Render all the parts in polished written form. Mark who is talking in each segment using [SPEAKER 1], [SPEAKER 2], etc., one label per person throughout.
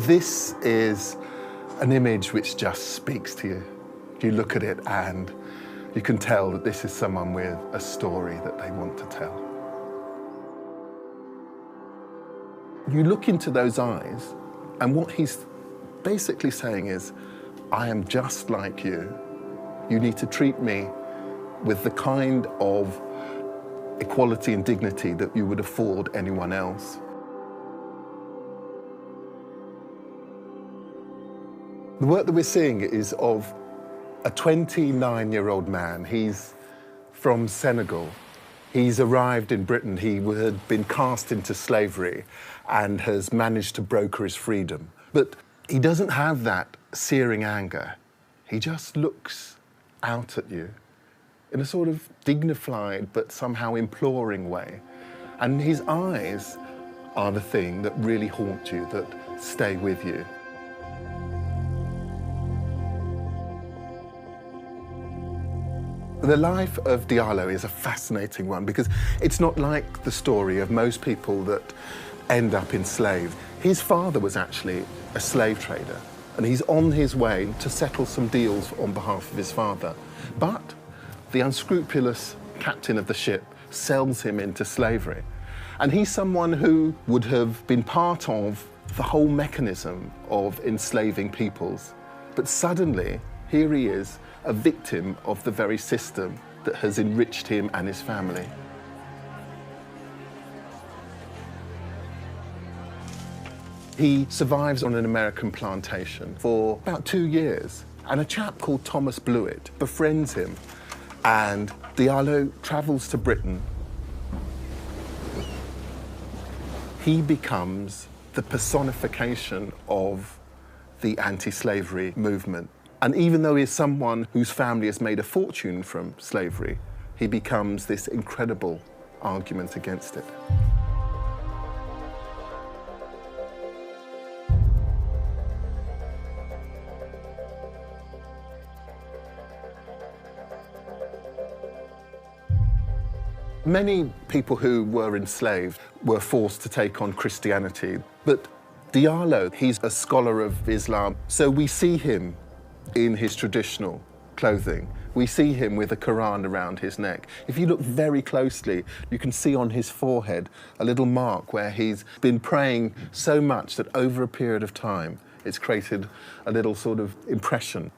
[SPEAKER 1] This is an image which just speaks to you. You look at it and you can tell that this is someone with a story that they want to tell. You look into those eyes, and what he's basically saying is, I am just like you. You need to treat me with the kind of equality and dignity that you would afford anyone else. The work that we're seeing is of a 29-year-old man. He's from Senegal. He's arrived in Britain. He had been cast into slavery and has managed to broker his freedom. But he doesn't have that searing anger. He just looks out at you in a sort of dignified but somehow imploring way. And his eyes are the thing that really haunt you, that stay with you. The life of Diallo is a fascinating one because it's not like the story of most people that end up enslaved. His father was actually a slave trader, and he's on his way to settle some deals on behalf of his father. But the unscrupulous captain of the ship sells him into slavery. And he's someone who would have been part of the whole mechanism of enslaving peoples. But suddenly, here he is, a victim of the very system that has enriched him and his family. He survives on an American plantation for about 2 years, and a chap called Thomas Blewett befriends him, and Diallo travels to Britain. He becomes the personification of the anti-slavery movement. And even though he's someone whose family has made a fortune from slavery, he becomes this incredible argument against it. Many people who were enslaved were forced to take on Christianity, but Diallo, he's a scholar of Islam, so we see him in his traditional clothing. We see him with a Quran around his neck. If you look very closely, you can see on his forehead a little mark where he's been praying so much that over a period of time, it's created a little sort of impression.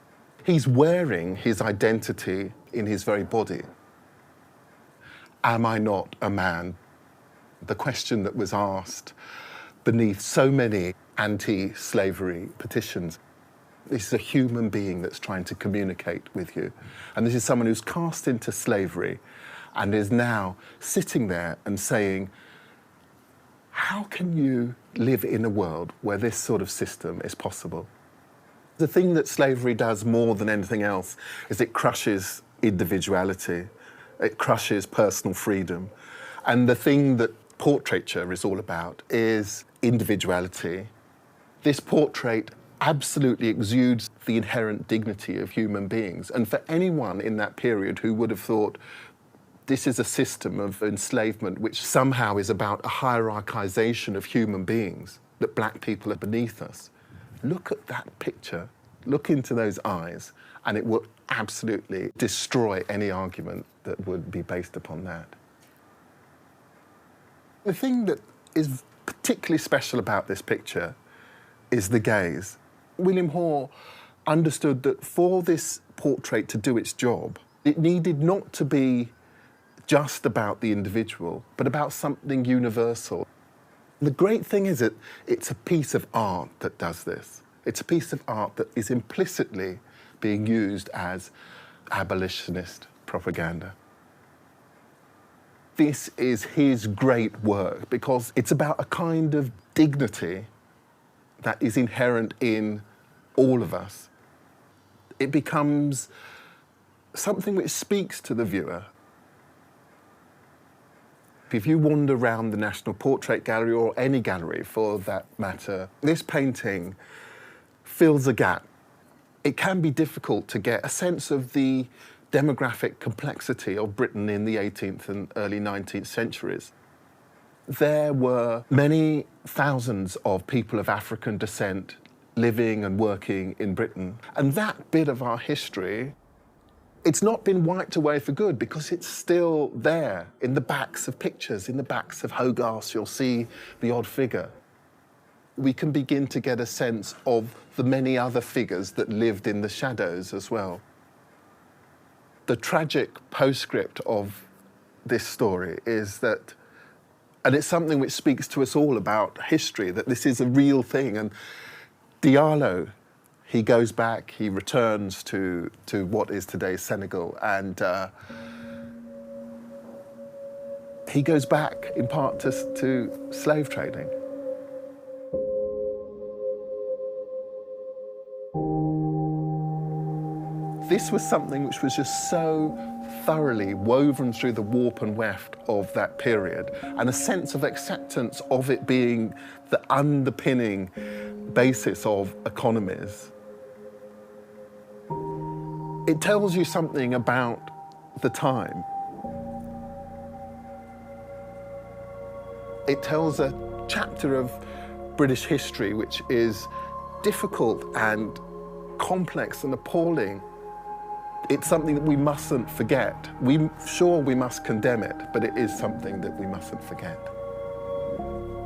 [SPEAKER 1] He's wearing his identity in his very body. Am I not a man? The question that was asked beneath so many anti-slavery petitions. This is a human being that's trying to communicate with you. And this is someone who's cast into slavery and is now sitting there and saying, how can you live in a world where this sort of system is possible? The thing that slavery does more than anything else is it crushes individuality. It crushes personal freedom. And the thing that portraiture is all about is individuality. This portrait absolutely exudes the inherent dignity of human beings. And for anyone in that period who would have thought this is a system of enslavement which somehow is about a hierarchization of human beings, that black people are beneath us, look at that picture, look into those eyes, and it will absolutely destroy any argument that would be based upon that. The thing that is particularly special about this picture is the gaze. William Hoare understood that for this portrait to do its job, it needed not to be just about the individual, but about something universal. The great thing is that it's a piece of art that does this. It's a piece of art that is implicitly being used as abolitionist propaganda. This is his great work because it's about a kind of dignity that is inherent in all of us. It becomes something which speaks to the viewer. If you wander around the National Portrait Gallery, or any gallery for that matter, this painting fills a gap. It can be difficult to get a sense of the demographic complexity of Britain in the 18th and early 19th centuries. There were many thousands of people of African descent living and working in Britain. And that bit of our history, it's not been wiped away for good because it's still there in the backs of pictures, in the backs of Hogarths, you'll see the odd figure. We can begin to get a sense of the many other figures that lived in the shadows as well. The tragic postscript of this story is that, and it's something which speaks to us all about history, that this is a real thing. And Diallo, he goes back, he returns to what is today Senegal, and he goes back in part to slave trading. This was something which was just so thoroughly woven through the warp and weft of that period, and a sense of acceptance of it being the underpinning basis of economies. It tells you something about the time. It tells a chapter of British history which is difficult and complex and appalling. It's something that we mustn't forget. Sure, we must condemn it, but it is something that we mustn't forget.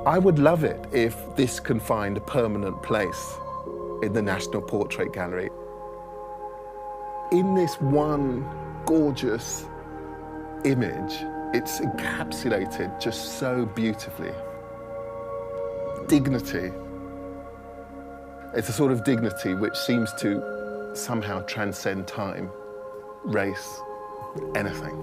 [SPEAKER 1] I would love it if this can find a permanent place in the National Portrait Gallery. In this one gorgeous image, it's encapsulated just so beautifully. Dignity. It's a sort of dignity which seems to somehow transcend time, race, anything.